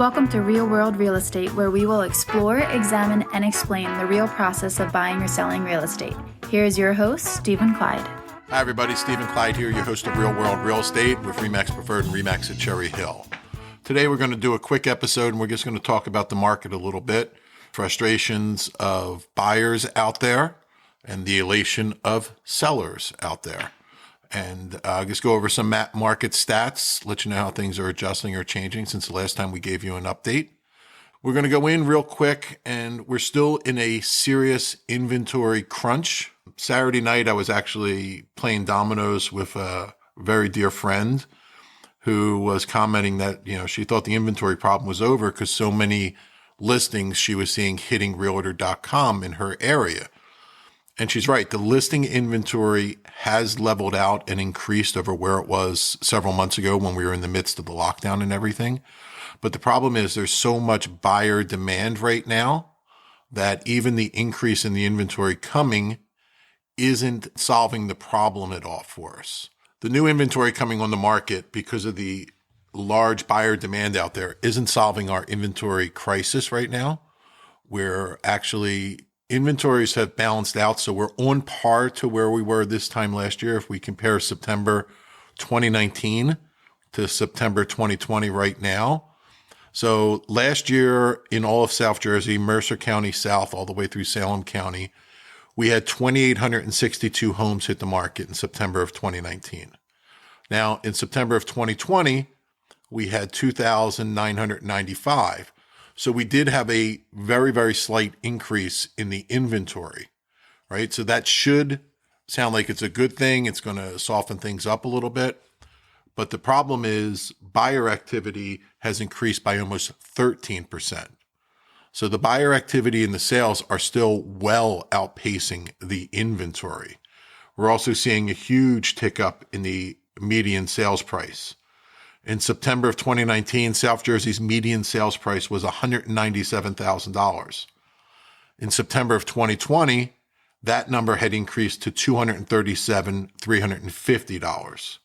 Welcome to Real World Real Estate, where we will explore, examine, and explain the real process of buying or selling real estate. Here is your host, Stephen Clyde. Hi, everybody. Stephen Clyde here, your host of Real World Real Estate with RE/MAX Preferred and RE/MAX at Cherry Hill. Today, we're going to do a quick episode, and we're just going to talk about the market a little bit, frustrations of buyers out there, and the elation of sellers out there. And just go over some market stats, let you know how things are adjusting or changing since the last time we gave you an update. We're going to go in real quick, and we're still in a serious inventory crunch. Saturday night, I was actually playing dominoes with a very dear friend who was commenting that, she thought the inventory problem was over because so many listings she was seeing hitting realtor.com in her area. And she's right. The listing inventory has leveled out and increased over where it was several months ago when we were in the midst of the lockdown and everything. But the problem is there's so much buyer demand right now that even the increase in the inventory coming isn't solving the problem at all for us. The new inventory coming on the market because of the large buyer demand out there isn't solving our inventory crisis right now. We're actually inventories have balanced out, so we're on par to where we were this time last year. If we compare September 2019 to September 2020 right now. So last year in all of South Jersey, Mercer County South, all the way through Salem County, we had 2,862 homes hit the market in September of 2019. Now, in September of 2020, we had 2,995. So we did have a very, very slight increase in the inventory, right? So that should sound like it's a good thing. It's going to soften things up a little bit. But the problem is buyer activity has increased by almost 13%. So the buyer activity and the sales are still well outpacing the inventory. We're also seeing a huge tick up in the median sales price. In September of 2019, South Jersey's median sales price was $197,000. In September of 2020, that number had increased to $237,350.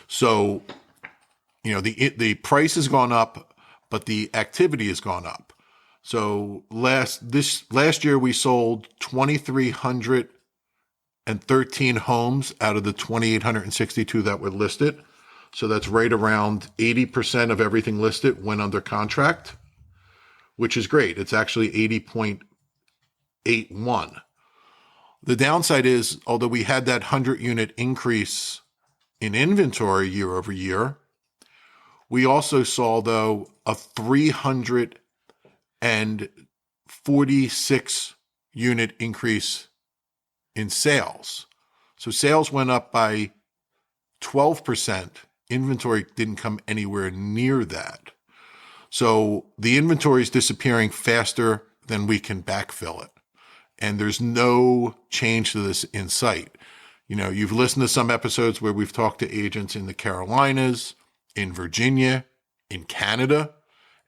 So, the price has gone up, but the activity has gone up. So last year we sold 2,313 homes out of the 2,862 that were listed. So that's right around 80% of everything listed went under contract, which is great. It's actually 80.81. The downside is, although we had that 100-unit increase in inventory year over year, we also saw, though, a 346-unit increase in sales. So sales went up by 12%. Inventory didn't come anywhere near that. So the inventory is disappearing faster than we can backfill it. And there's no change to this in sight. You've listened to some episodes where we've talked to agents in the Carolinas, in Virginia, in Canada,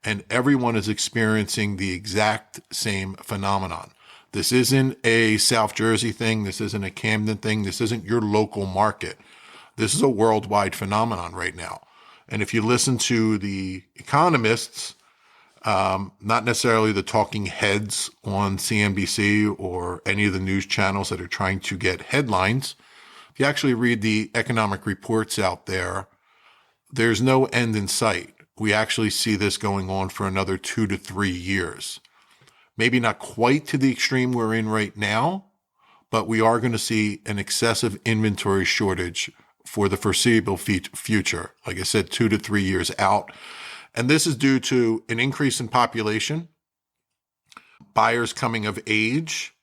and everyone is experiencing the exact same phenomenon. This isn't a South Jersey thing. This isn't a Camden thing. This isn't your local market. This is a worldwide phenomenon right now. And if you listen to the economists, not necessarily the talking heads on CNBC or any of the news channels that are trying to get headlines, if you actually read the economic reports out there, there's no end in sight. We actually see this going on for another 2 to 3 years. Maybe not quite to the extreme we're in right now, but we are going to see an excessive inventory shortage for the foreseeable future. Like I said, 2 to 3 years out. And this is due to an increase in population, buyers coming of age,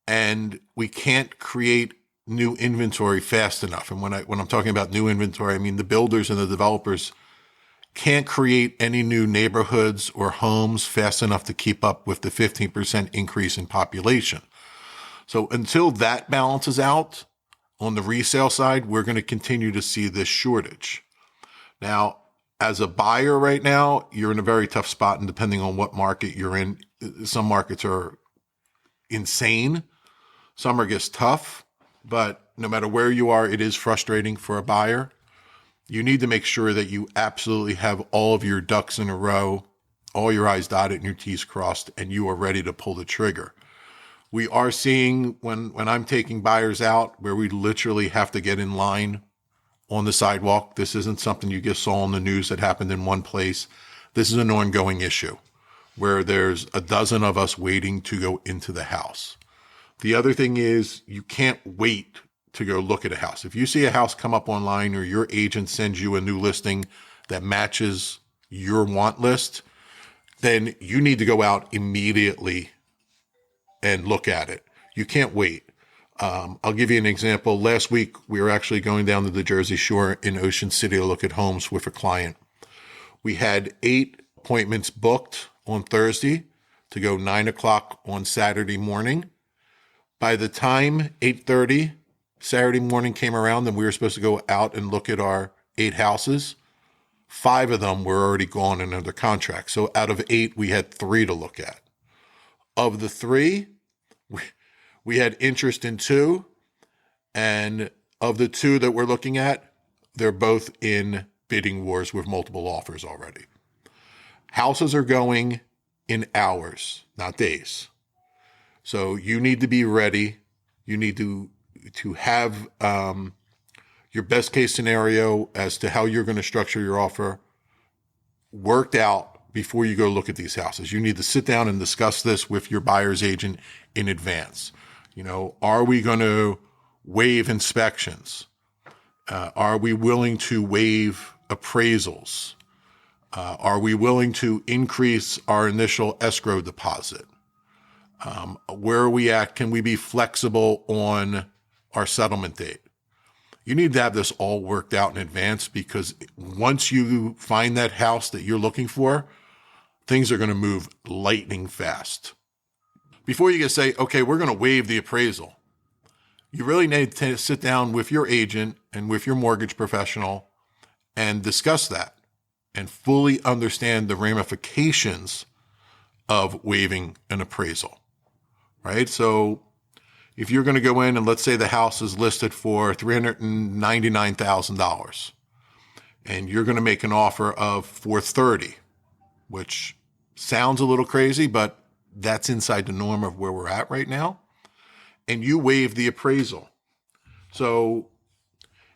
and we can't create new inventory fast enough. And when I'm talking about new inventory, I mean the builders and the developers can't create any new neighborhoods or homes fast enough to keep up with the 15% increase in population. So until that balances out, on the resale side, we're going to continue to see this shortage. Now, as a buyer right now, you're in a very tough spot, and depending on what market you're in, some markets are insane. Some are just tough, but no matter where you are, it is frustrating for a buyer. You need to make sure that you absolutely have all of your ducks in a row all your I's dotted and your T's crossed, and you are ready to pull the trigger. We are seeing when I'm taking buyers out where we literally have to get in line on the sidewalk. This isn't something you just saw on the news that happened in one place. This is an ongoing issue where there's a dozen of us waiting to go into the house. The other thing is you can't wait to go look at a house. If you see a house come up online or your agent sends you a new listing that matches your want list, then you need to go out immediately and look at it. You can't wait. I'll give you an example. Last week, we were actually going down to the Jersey Shore in Ocean City to look at homes with a client. We had 8 appointments booked on Thursday to go 9 o'clock on Saturday morning. By the time 8:30 Saturday morning came around and we were supposed to go out and look at our 8 houses, 5 of them were already gone and under contract. So out of 8, we had 3 to look at. Of the 3, we had interest in 2, and of the 2 that we're looking at, they're both in bidding wars with multiple offers already. Houses are going in hours, not days. So you need to be ready. You need to have your best case scenario as to how you're going to structure your offer worked out before you go look at these houses. You need to sit down and discuss this with your buyer's agent in advance. Are we going to waive inspections? Are we willing to waive appraisals? Are we willing to increase our initial escrow deposit? Where are we at? Can we be flexible on our settlement date? You need to have this all worked out in advance, because once you find that house that you're looking for, things are going to move lightning fast. Before you can say, okay, we're going to waive the appraisal, you really need to sit down with your agent and with your mortgage professional and discuss that and fully understand the ramifications of waiving an appraisal, right? So if you're going to go in and let's say the house is listed for $399,000 and you're going to make an offer of $430,000, which sounds a little crazy, but that's inside the norm of where we're at right now. And you waive the appraisal. So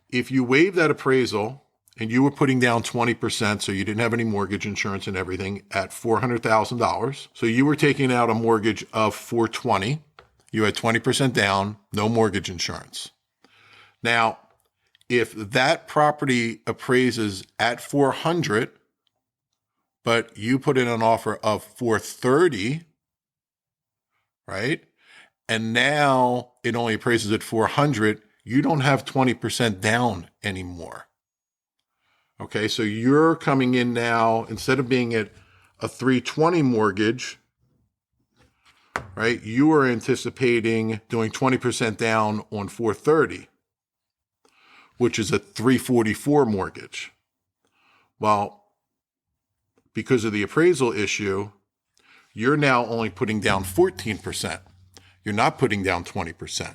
if you waive that appraisal and you were putting down 20%, so you didn't have any mortgage insurance and everything, at $400,000. So you were taking out a mortgage of $420,000. You had 20% down, no mortgage insurance. Now, if that property appraises at $400,000, but you put in an offer of $430,000, right? And now it only appraises at $400,000, you don't have 20% down anymore. Okay, so you're coming in now, instead of being at a $320,000 mortgage, right? You are anticipating doing 20% down on $430,000, which is a $344,000 mortgage. Well, because of the appraisal issue, you're now only putting down 14%. You're not putting down 20%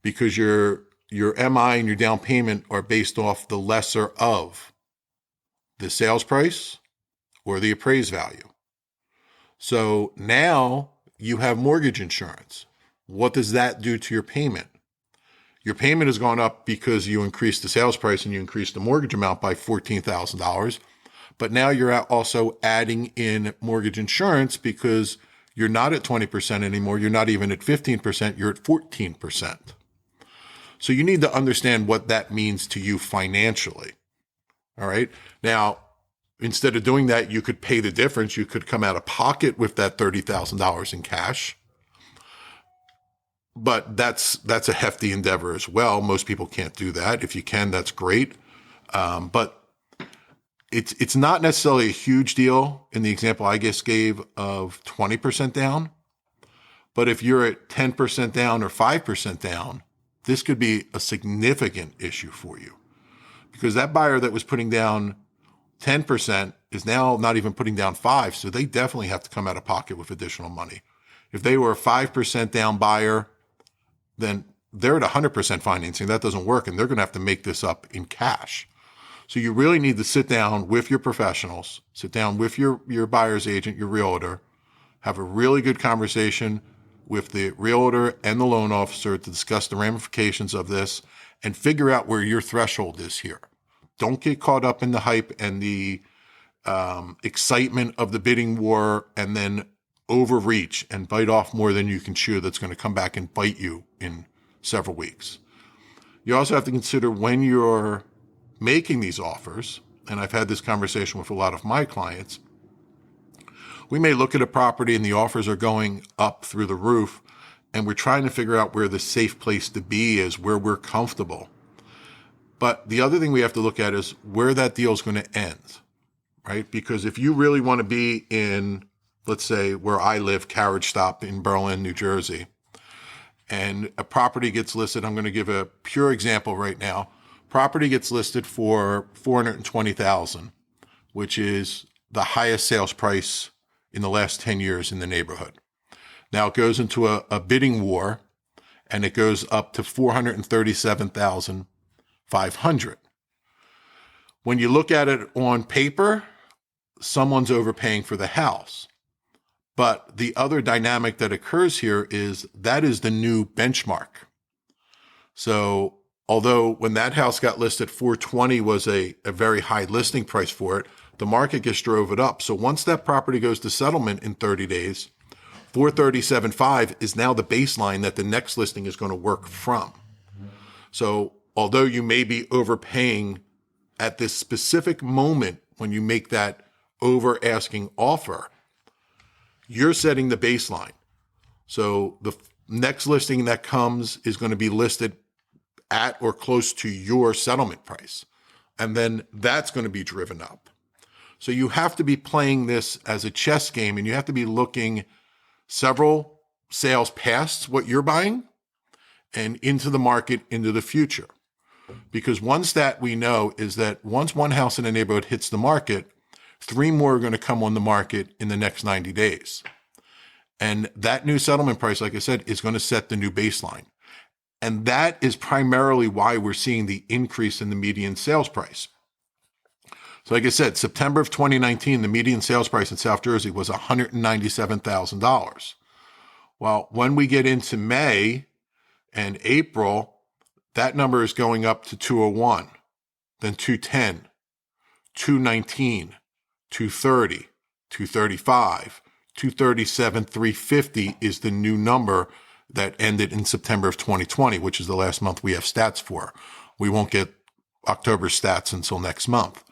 because your MI and your down payment are based off the lesser of the sales price or the appraised value. So now you have mortgage insurance. What does that do to your payment? Your payment has gone up because you increased the sales price and you increased the mortgage amount by $14,000. But now you're also adding in mortgage insurance because you're not at 20% anymore. You're not even at 15%. You're at 14%. So you need to understand what that means to you financially. All right. Now, instead of doing that, you could pay the difference. You could come out of pocket with that $30,000 in cash. But that's a hefty endeavor as well. Most people can't do that. If you can, that's great. But it's not necessarily a huge deal in the example I just gave of 20% down. But if you're at 10% down or 5% down, this could be a significant issue for you, because that buyer that was putting down 10% is now not even putting down 5%. So they definitely have to come out of pocket with additional money. If they were a 5% down buyer, then they're at 100% financing. That doesn't work. And they're going to have to make this up in cash. So you really need to sit down with your professionals, sit down with your buyer's agent, your realtor, have a really good conversation with the realtor and the loan officer to discuss the ramifications of this and figure out where your threshold is here. Don't get caught up in the hype and the excitement of the bidding war and then overreach and bite off more than you can chew. That's going to come back and bite you in several weeks. You also have to consider when you're making these offers, and I've had this conversation with a lot of my clients, we may look at a property and the offers are going up through the roof, and we're trying to figure out where the safe place to be is, where we're comfortable. But the other thing we have to look at is where that deal is going to end, right? Because if you really want to be in, let's say, where I live, Carriage Stop in Berlin, New Jersey, and a property gets listed, I'm going to give a pure example right now. Property gets listed for $420,000, which is the highest sales price in the last 10 years in the neighborhood. Now it goes into a bidding war, and it goes up to $437,500. When you look at it on paper, someone's overpaying for the house. But the other dynamic that occurs here is that is the new benchmark. So although when that house got listed, 420 was a very high listing price for it, the market just drove it up. So once that property goes to settlement in 30 days, 437.5 is now the baseline that the next listing is going to work from. So although you may be overpaying at this specific moment when you make that over asking offer, you're setting the baseline. So the next listing that comes is going to be listed at or close to your settlement price. And then that's going to be driven up. So you have to be playing this as a chess game, and you have to be looking several sales past what you're buying and into the market into the future. Because one stat we know is that once one house in a neighborhood hits the market, 3 more are going to come on the market in the next 90 days. And that new settlement price, like I said, is going to set the new baseline. And that is primarily why we're seeing the increase in the median sales price. So like I said, September of 2019, the median sales price in South Jersey was $197,000. Well, when we get into May and April, that number is going up to 201, then 210, 219, 230, 235, 237, 350 is the new number that ended in September of 2020, which is the last month we have stats for. We won't get October stats until next month.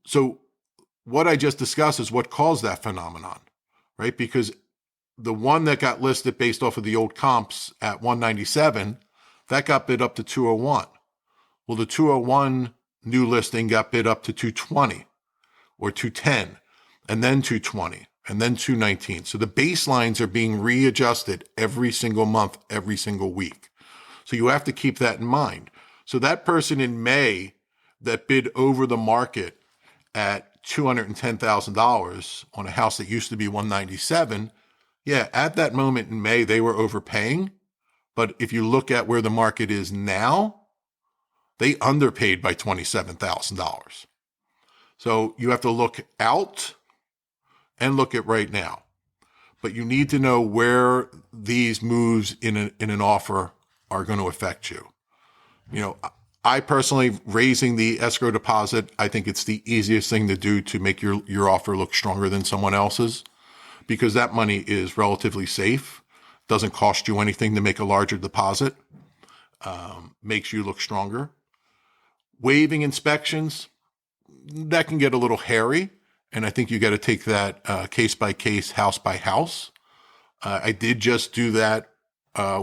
So what I just discussed is what caused that phenomenon, right? Because the one that got listed based off of the old comps at 197, that got bid up to 201. Well, the 201 new listing got bid up to 220 or 210, and then 220, and then 219. So the baselines are being readjusted every single month, every single week. So you have to keep that in mind. So that person in May that bid over the market at $210,000 on a house that used to be 197, yeah, at that moment in May, they were overpaying. But if you look at where the market is now, they underpaid by $27,000. So you have to look out and look at right now. But you need to know where these moves in an offer are going to affect you. You know, I personally, raising the escrow deposit, I think it's the easiest thing to do to make your offer look stronger than someone else's, because that money is relatively safe, doesn't cost you anything to make a larger deposit, makes you look stronger. Waiving inspections, that can get a little hairy, and I think you got to take that case by case, house by house. I did just do that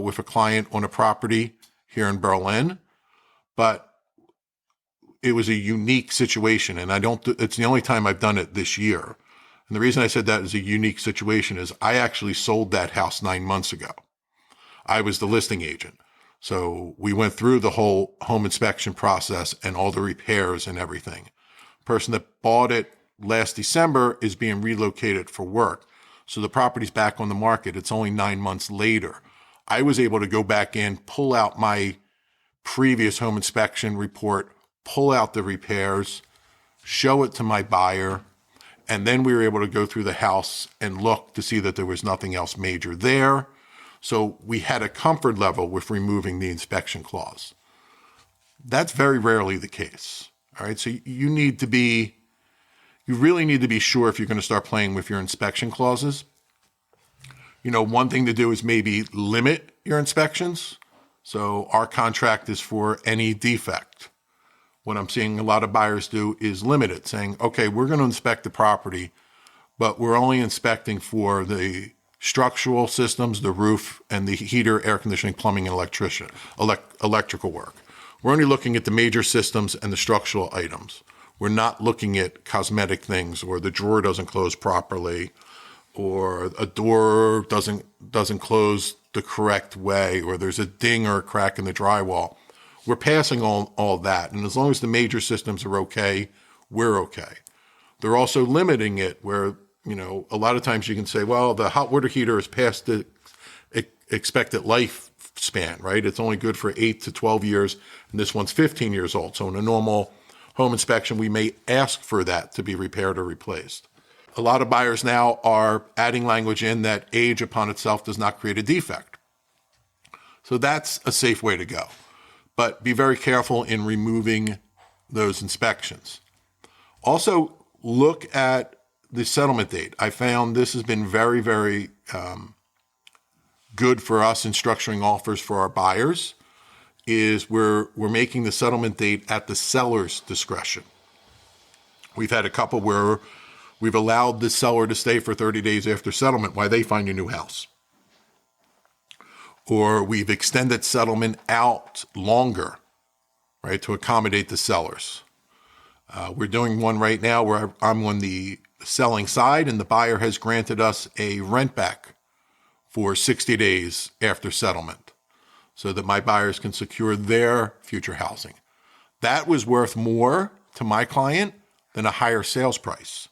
with a client on a property here in Berlin, but it was a unique situation, and it's the only time I've done it this year. And the reason I said that is a unique situation is I actually sold that house 9 months ago. I was the listing agent. So we went through the whole home inspection process and all the repairs and everything. The person that bought it last December is being relocated for work. So the property's back on the market. It's only 9 months later. I was able to go back in, pull out my previous home inspection report, pull out the repairs, show it to my buyer, and then we were able to go through the house and look to see that there was nothing else major there. So we had a comfort level with removing the inspection clause. That's very rarely the case. All right. So you really need to be sure if you're going to start playing with your inspection clauses. One thing to do is maybe limit your inspections. So our contract is for any defect. What I'm seeing a lot of buyers do is limit it, saying, okay, we're going to inspect the property, but we're only inspecting for the structural systems, the roof, and the heater, air conditioning, plumbing, and electrical work. We're only looking at the major systems and the structural items. We're not looking at cosmetic things, or the drawer doesn't close properly, or a door doesn't close the correct way, or there's a ding or a crack in the drywall. We're passing all that. And as long as the major systems are okay, we're okay. They're also limiting it where, a lot of times you can say, well, the hot water heater is past the expected lifespan, right? It's only good for 8 to 12 years, and this one's 15 years old. So in a normal home inspection, we may ask for that to be repaired or replaced. A lot of buyers now are adding language in that age upon itself does not create a defect. So that's a safe way to go. But be very careful in removing those inspections. Also, look at the settlement date. I found this has been very, very good for us in structuring offers for our buyers, is we're making the settlement date at the seller's discretion. We've had a couple where we've allowed the seller to stay for 30 days after settlement while they find a new house. Or we've extended settlement out longer, right, to accommodate the sellers. We're doing one right now where I'm on the selling side, and the buyer has granted us a rent back for 60 days after settlement so that my buyers can secure their future housing. That was worth more to my client than a higher sales price,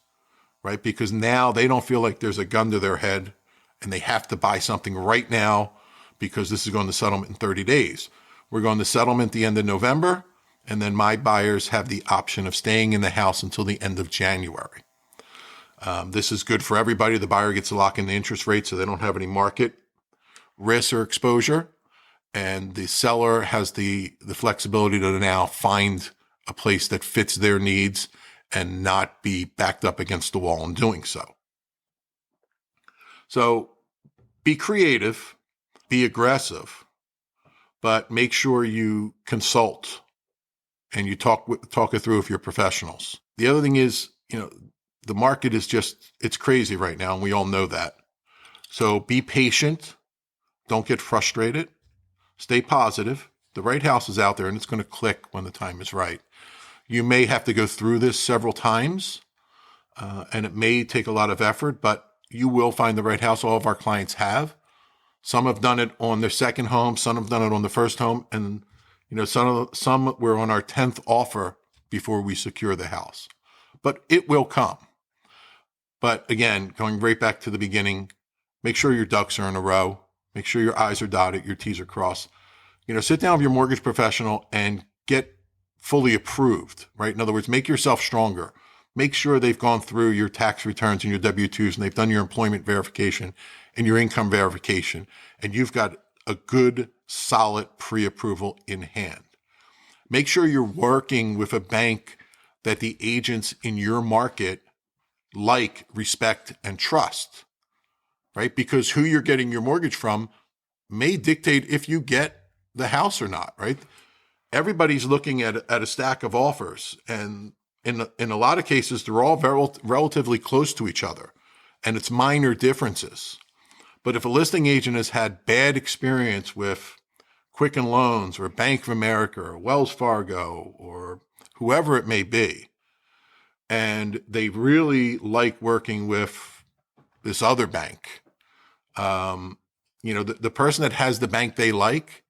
right? Because now they don't feel like there's a gun to their head and they have to buy something right now because this is going to settlement in 30 days. We're going to settlement the end of November, and then my buyers have the option of staying in the house until the end of January. This is good for everybody. The buyer gets to lock in the interest rate so they don't have any market risk or exposure. And the seller has the flexibility to now find a place that fits their needs and not be backed up against the wall in doing so. So be creative, be aggressive, but make sure you consult and you talk it through with your professionals. The other thing is, the market is it's crazy right now, and we all know that. So be patient. Don't get frustrated. Stay positive. The right house is out there, and it's going to click when the time is right. You may have to go through this several times, and it may take a lot of effort, but you will find the right house. All of our clients have. Some have done it on their second home. Some have done it on the first home. And, some were on our 10th offer before we secure the house. But it will come. But again, going right back to the beginning, make sure your ducks are in a row. Make sure your I's are dotted, your T's are crossed. Sit down with your mortgage professional and get fully approved, right? In other words, make yourself stronger. Make sure they've gone through your tax returns and your W-2s, and they've done your employment verification and your income verification, and you've got a good, solid pre-approval in hand. Make sure you're working with a bank that the agents in your market like, respect, and trust, right? Because who you're getting your mortgage from may dictate if you get the house or not, right? Everybody's looking at a stack of offers, and in a lot of cases, they're all relatively close to each other, and it's minor differences. But if a listing agent has had bad experience with Quicken Loans or Bank of America or Wells Fargo or whoever it may be, and they really like working with this other bank, the person that has the bank they like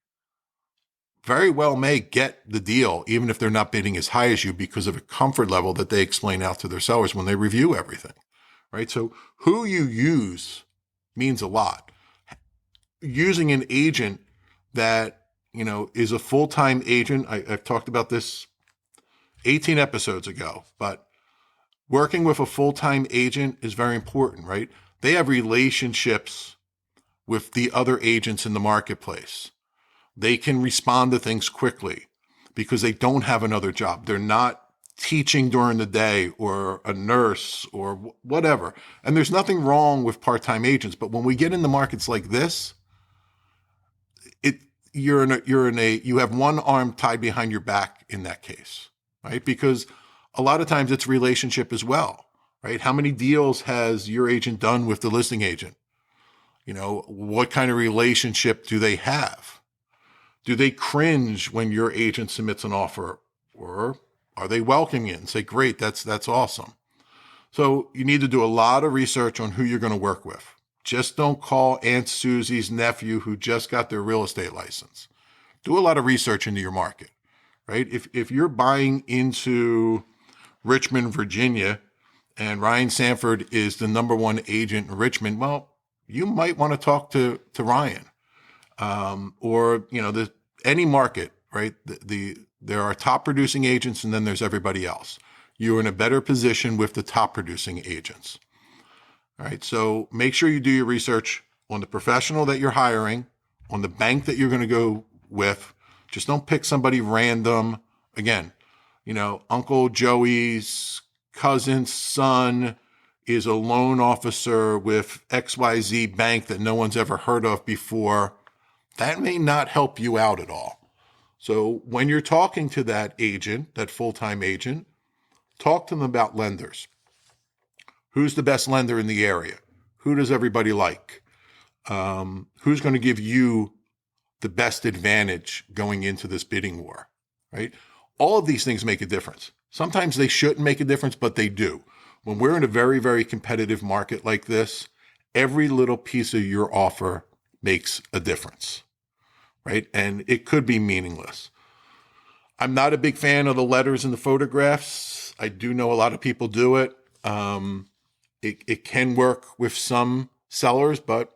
very well may get the deal, even if they're not bidding as high as you, because of a comfort level that they explain out to their sellers when they review everything, right? So who you use means a lot. Using an agent that, is a full-time agent. I've talked about this 18 episodes ago. But working with a full-time agent is very important, right? They have relationships with the other agents in the marketplace. They can respond to things quickly because they don't have another job. They're not teaching during the day or a nurse or whatever. And there's nothing wrong with part-time agents, but when we get into markets like this, you have one arm tied behind your back in that case, right? Because a lot of times it's relationship as well, right? How many deals has your agent done with the listing agent? What kind of relationship do they have? Do they cringe when your agent submits an offer, or are they welcoming it and say, great, that's awesome? So you need to do a lot of research on who you're going to work with. Just don't call Aunt Susie's nephew who just got their real estate license. Do a lot of research into your market, right? If you're buying into Richmond, Virginia, and Ryan Sanford is the number one agent in Richmond, well, you might want to talk to Ryan, or any market, right? There are top producing agents, and then there's everybody else. You're in a better position with the top producing agents. All right. So make sure you do your research on the professional that you're hiring, on the bank that you're going to go with. Just don't pick somebody random. Again, Uncle Joey's cousin's son is a loan officer with XYZ bank that no one's ever heard of before. That may not help you out at all. So when you're talking to that agent, that full-time agent, talk to them about lenders. Who's the best lender in the area? Who does everybody like? Who's going to give you the best advantage going into this bidding war, right? All of these things make a difference. Sometimes they shouldn't make a difference, but they do. When we're in a very, very competitive market like this, every little piece of your offer makes a difference, right? And it could be meaningless. I'm not a big fan of the letters and the photographs. I do know a lot of people do it. It can work with some sellers, but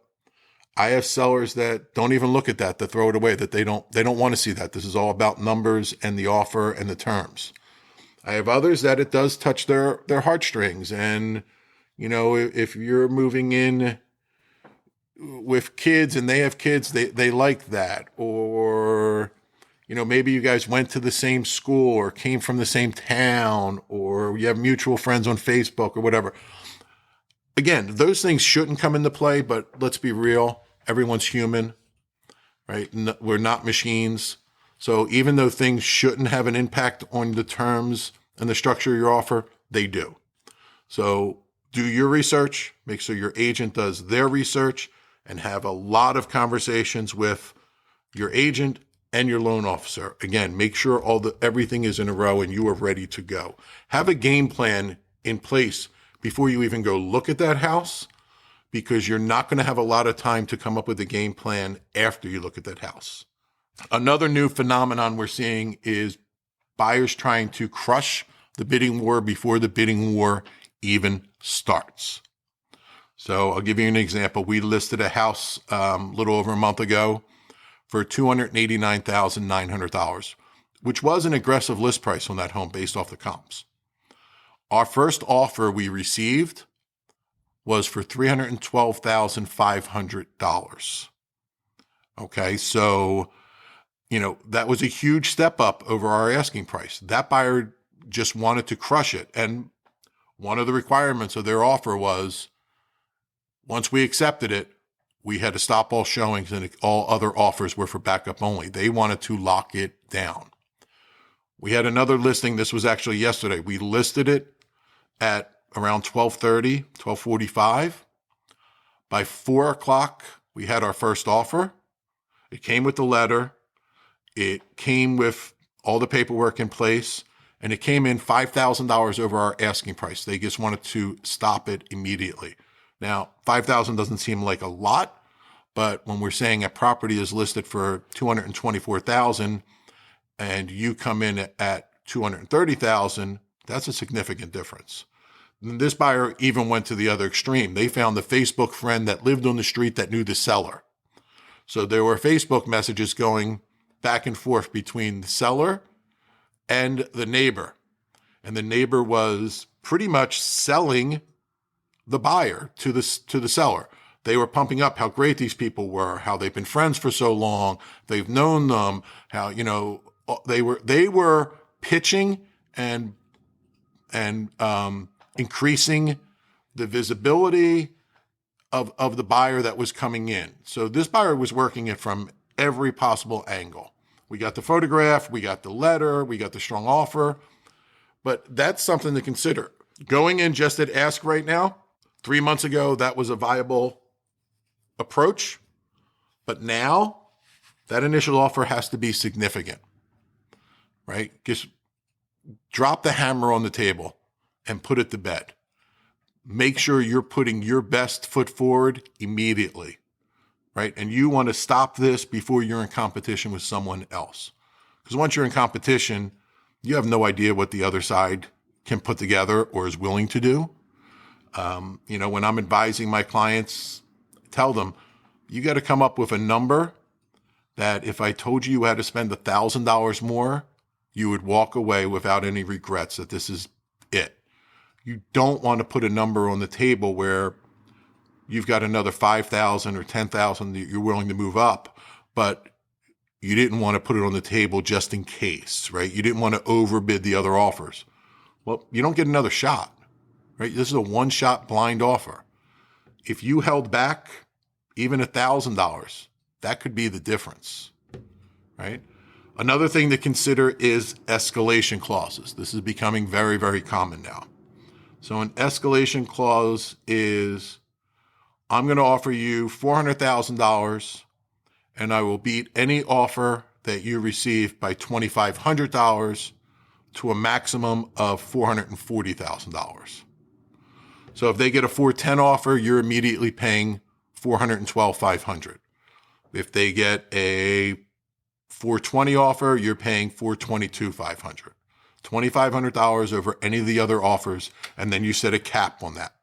I have sellers that don't even look at that throw it away, that they don't want to see that. This is all about numbers and the offer and the terms. I have others that it does touch their heartstrings. And, if you're moving in with kids and they have kids, they like that. Or, maybe you guys went to the same school or came from the same town, or you have mutual friends on Facebook or whatever. Again, those things shouldn't come into play, but let's be real. Everyone's human, right? We're not machines. So even though things shouldn't have an impact on the terms and the structure of your offer, they do. So do your research, make sure your agent does their research, and have a lot of conversations with your agent and your loan officer. Again, make sure everything is in a row and you are ready to go. Have a game plan in place before you even go look at that house, because you're not going to have a lot of time to come up with a game plan after you look at that house. Another new phenomenon we're seeing is buyers trying to crush the bidding war before the bidding war even starts. So I'll give you an example. We listed a house a little over a month ago for $289,900, which was an aggressive list price on that home based off the comps. Our first offer we received was for $312,500. Okay, so, that was a huge step up over our asking price. That buyer just wanted to crush it. And one of the requirements of their offer was, once we accepted it, we had to stop all showings and all other offers were for backup only. They wanted to lock it down. We had another listing. This was actually yesterday. We listed it at around 12:30, 12:45. By 4 o'clock, we had our first offer. It came with the letter. It came with all the paperwork in place, and it came in $5,000 over our asking price. They just wanted to stop it immediately. Now, $5,000 doesn't seem like a lot, but when we're saying a property is listed for $224,000 and you come in at $230,000, that's a significant difference. And this buyer even went to the other extreme. They found the Facebook friend that lived on the street that knew the seller. So there were Facebook messages going back and forth between the seller and the neighbor. and the neighbor was pretty much selling the buyer to the seller. They were pumping up how great these people were, how they've been friends for so long, they've known them, how, they were pitching and increasing the visibility of the buyer that was coming in. So this buyer was working it from every possible angle. We got the photograph, we got the letter, we got the strong offer, but that's something to consider. Going in just at ask right now, 3 months ago, that was a viable approach, but now that initial offer has to be significant, right? Just drop the hammer on the table and put it to bed. Make sure you're putting your best foot forward immediately, right? And you want to stop this before you're in competition with someone else. Because once you're in competition, you have no idea what the other side can put together or is willing to do. When I'm advising my clients, tell them, you got to come up with a number that if I told you you had to spend $1,000 more, you would walk away without any regrets that this is it. You don't want to put a number on the table where you've got another $5,000 or $10,000 that you're willing to move up, but you didn't want to put it on the table just in case, right? You didn't want to overbid the other offers. Well, you don't get another shot, right? This is a one-shot blind offer. If you held back even $1,000, that could be the difference, right? Another thing to consider is escalation clauses. This is becoming very, very common now. So an escalation clause is, I'm going to offer you $400,000 and I will beat any offer that you receive by $2,500 to a maximum of $440,000. So if they get a 410 offer, you're immediately paying $412,500. If they get a 420 offer, you're paying $422,500. $2,500 over any of the other offers, and then you set a cap on that.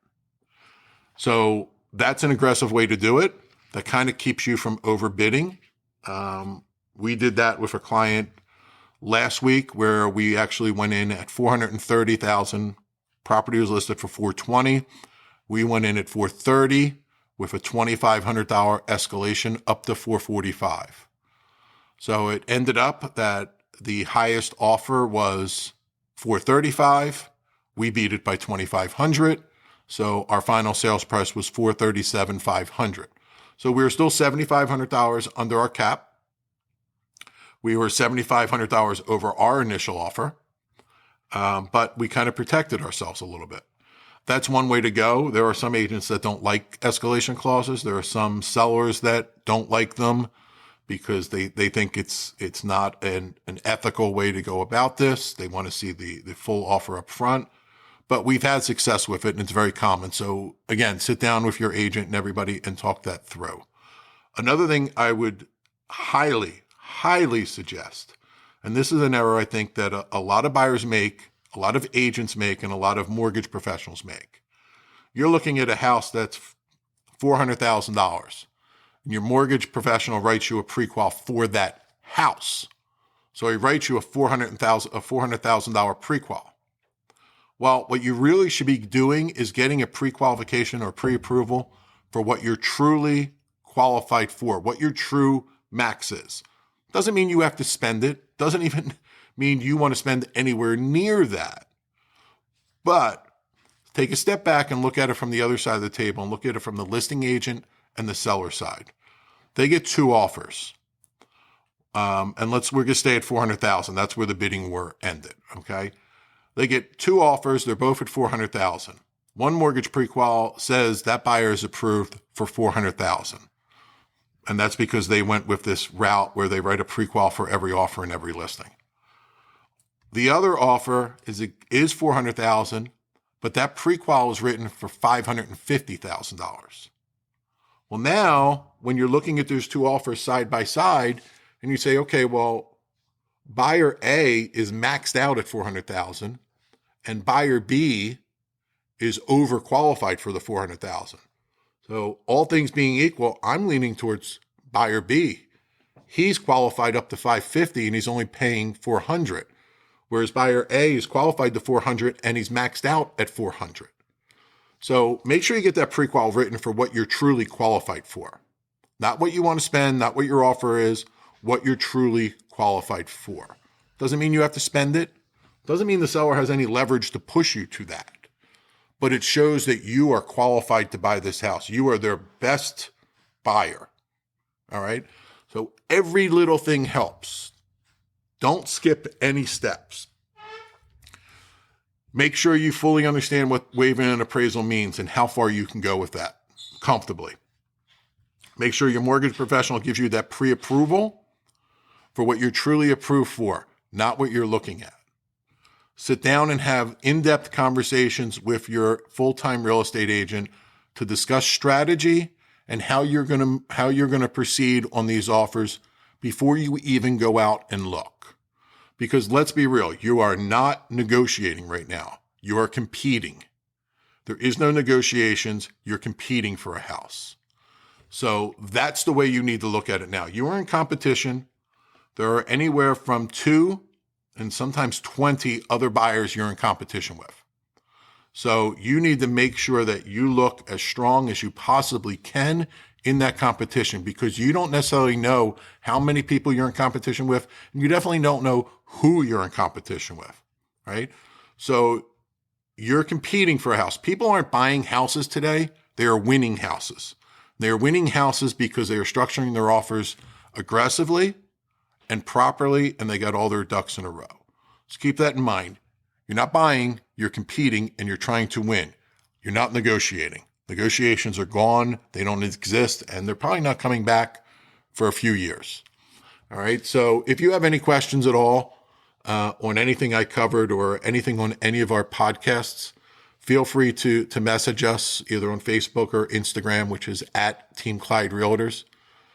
So that's an aggressive way to do it. That kind of keeps you from overbidding. We did that with a client last week where we actually went in at $430,000. Property was listed for $420,000. We went in at $430,000 with a $2,500 escalation up to $445,000. So it ended up that the highest offer was $435,000. We beat it by $2,500. So our final sales price was $437,500. So we were still $7,500 under our cap. We were $7,500 over our initial offer, but we kind of protected ourselves a little bit. That's one way to go. There are some agents that don't like escalation clauses. There are some sellers that don't like them because they think it's not an ethical way to go about this. They want to see the full offer up front. But we've had success with it, and it's very common. So again, sit down with your agent and everybody and talk that through. Another thing I would highly, highly suggest, and this is an error I think that a lot of buyers make, a lot of agents make, and a lot of mortgage professionals make. You're looking at a house that's $400,000, and your mortgage professional writes you a pre-qual for that house. So he writes you a $400,000 pre-qual. Well, what you really should be doing is getting a pre-qualification or pre-approval for what you're truly qualified for, what your true max is. Doesn't mean you have to spend it. Doesn't even mean you want to spend anywhere near that. But take a step back and look at it from the other side of the table and look at it from the listing agent and the seller side. They get two offers. And we're going to stay at $400,000. That's where the bidding war ended. Okay. They get two offers. They're both at $400,000. One mortgage pre-qual says that buyer is approved for $400,000. And that's because they went with this route where they write a pre-qual for every offer in every listing. The other offer is $400,000, but that pre-qual is written for $550,000. Well, now when you're looking at those two offers side by side and you say, okay, well, buyer A is maxed out at $400,000 and buyer B is overqualified for the $400,000. So all things being equal, I'm leaning towards buyer B. He's qualified up to $550 and he's only paying $400. whereas buyer A is qualified to 400 and he's maxed out at 400. So make sure you get that pre-qual written for what you're truly qualified for. Not what you want to spend, not what your offer is, what you're truly qualified for. Doesn't mean you have to spend it. Doesn't mean the seller has any leverage to push you to that. But it shows that you are qualified to buy this house. You are their best buyer. All right? So every little thing helps. Don't skip any steps. Make sure you fully understand what waiving an appraisal means and how far you can go with that comfortably. Make sure your mortgage professional gives you that pre-approval for what you're truly approved for, not what you're looking at. Sit down and have in-depth conversations with your full-time real estate agent to discuss strategy and how you're going to proceed on these offers before you even go out and look. Because let's be real, you are not negotiating right now. You are competing. There is no negotiations. You're competing for a house. So that's the way you need to look at it now. You are in competition. There are anywhere from 2 and sometimes 20 other buyers you're in competition with. So you need to make sure that you look as strong as you possibly can in that competition, because you don't necessarily know how many people you're in competition with, and you definitely don't know who you're in competition with, right? So you're competing for a house. People aren't buying houses today. They are winning houses. They are winning houses because they are structuring their offers aggressively and properly, and they got all their ducks in a row. So keep that in mind. You're not buying, you're competing, and you're trying to win. You're not negotiating. Negotiations are gone. They don't exist, and they're probably not coming back for a few years. All right. So if you have any questions at all on anything I covered or anything on any of our podcasts, feel free to message us either on Facebook or Instagram, which is at Team Clyde Realtors.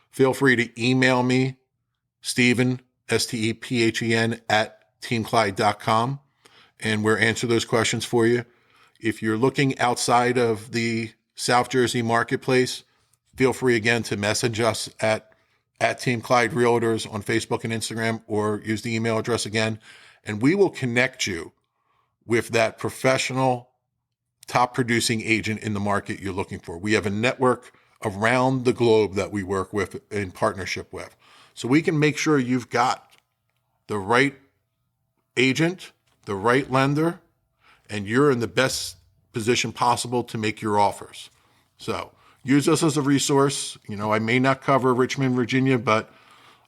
Feel free to email me, Stephen, STEPHEN, at teamclyde.com, and we'll answer those questions for you. If you're looking outside of the South Jersey marketplace, feel free again to message us at Team Clyde Realtors on Facebook and Instagram, or use the email address again, and we will connect you with that professional, top producing agent in the market you're looking for. We have a network around the globe that we work with in partnership with. So we can make sure you've got the right agent, the right lender, and you're in the best position possible to make your offers. So use us as a resource. You know, I may not cover Richmond, Virginia, but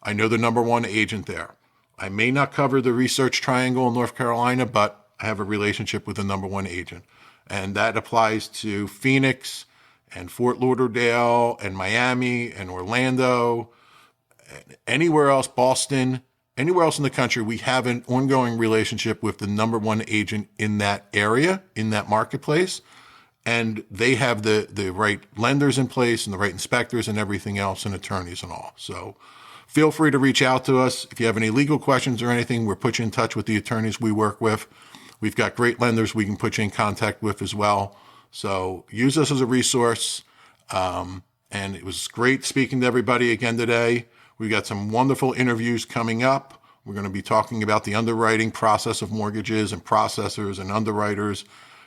I know the number one agent there. I may not cover the Research Triangle in North Carolina, but I have a relationship with the number one agent. And that applies to Phoenix and Fort Lauderdale and Miami and Orlando, and anywhere else, Boston, anywhere else in the country. We have an ongoing relationship with the number one agent in that area, in that marketplace. And they have the right lenders in place and the right inspectors and everything else, and attorneys and all. So feel free to reach out to us. If you have any legal questions or anything, we'll put you in touch with the attorneys we work with. We've got great lenders we can put you in contact with as well. So use us as a resource. And it was great speaking to everybody again today. We've got some wonderful interviews coming up. We're going to be talking about the underwriting process of mortgages and processors and underwriters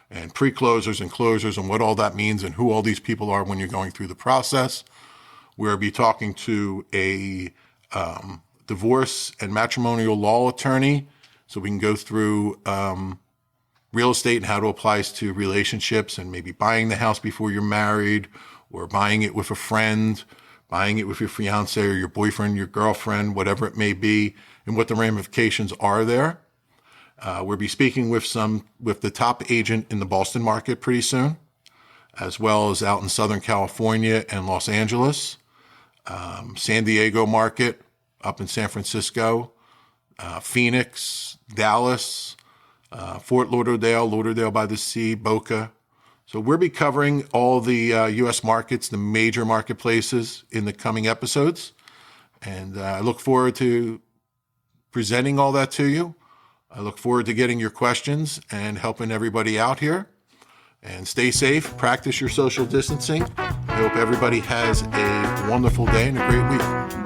and pre-closers and closers and what all that means and who all these people are when you're going through the process. We'll be talking to a divorce and matrimonial law attorney so we can go through real estate and how it applies to relationships and maybe buying the house before you're married, or buying it with a friend, buying it with your fiance or your boyfriend, your girlfriend, whatever it may be, and what the ramifications are there. We'll be speaking with the top agent in the Boston market pretty soon, as well as out in Southern California and Los Angeles, San Diego market, up in San Francisco, Phoenix, Dallas, Fort Lauderdale, Lauderdale by the Sea, Boca. So we'll be covering all the U.S. markets, the major marketplaces in the coming episodes. And I look forward to presenting all that to you. I look forward to getting your questions and helping everybody out here. And stay safe, practice your social distancing. I hope everybody has a wonderful day and a great week.